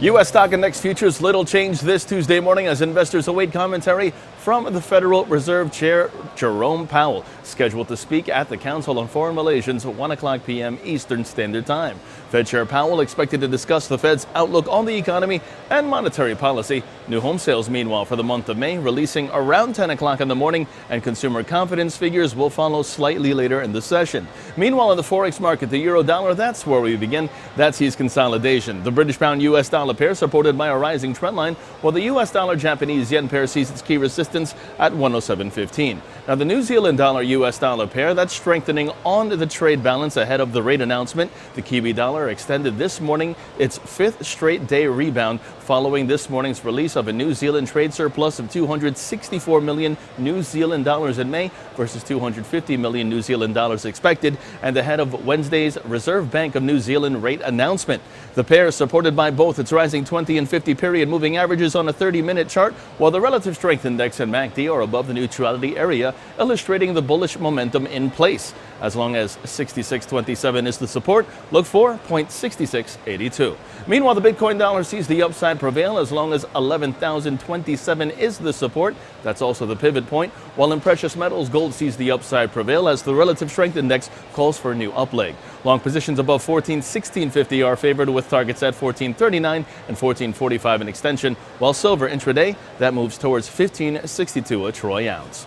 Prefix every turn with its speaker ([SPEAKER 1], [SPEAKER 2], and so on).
[SPEAKER 1] U.S. stock index futures little change this Tuesday morning as investors await commentary from the Federal Reserve Chair Jerome Powell, scheduled to speak at the Council on Foreign Relations at 1 o'clock p.m. Eastern Standard Time. Fed Chair Powell expected to discuss the Fed's outlook on the economy and monetary policy. New home sales, meanwhile, for the month of May, releasing around 10 o'clock in the morning, and consumer confidence figures will follow slightly later in the session. Meanwhile, in the forex market, the euro-dollar, that's where we begin. That sees consolidation. The British pound-U.S. dollar pair supported by a rising trend line, while the U.S. dollar-Japanese yen pair sees its key resistance at 107.15. Now, the New Zealand dollar-U.S. dollar pair, that's strengthening on the trade balance ahead of the rate announcement. The Kiwi dollar extended this morning its fifth straight day rebound following this morning's release of a New Zealand trade surplus of 264 million New Zealand dollars in May versus 250 million New Zealand dollars expected, and ahead of Wednesday's Reserve Bank of New Zealand rate announcement. The pair is supported by both its rising 20 and 50 period moving averages on a 30-minute chart, while the relative strength index and MACD are above the neutrality area, illustrating the bullish momentum in place. As long as 66.27 is the support, look for 0.6682. Meanwhile, the Bitcoin dollar sees the upside prevail as long as 11,027 is the support. That's also the pivot point. While in precious metals, gold sees the upside prevail as the relative strength index calls for a new up leg. Long positions above 14.1650 are favored with targets at 14.39 and 14.45 in extension, while silver intraday that moves towards 15.62 a troy ounce.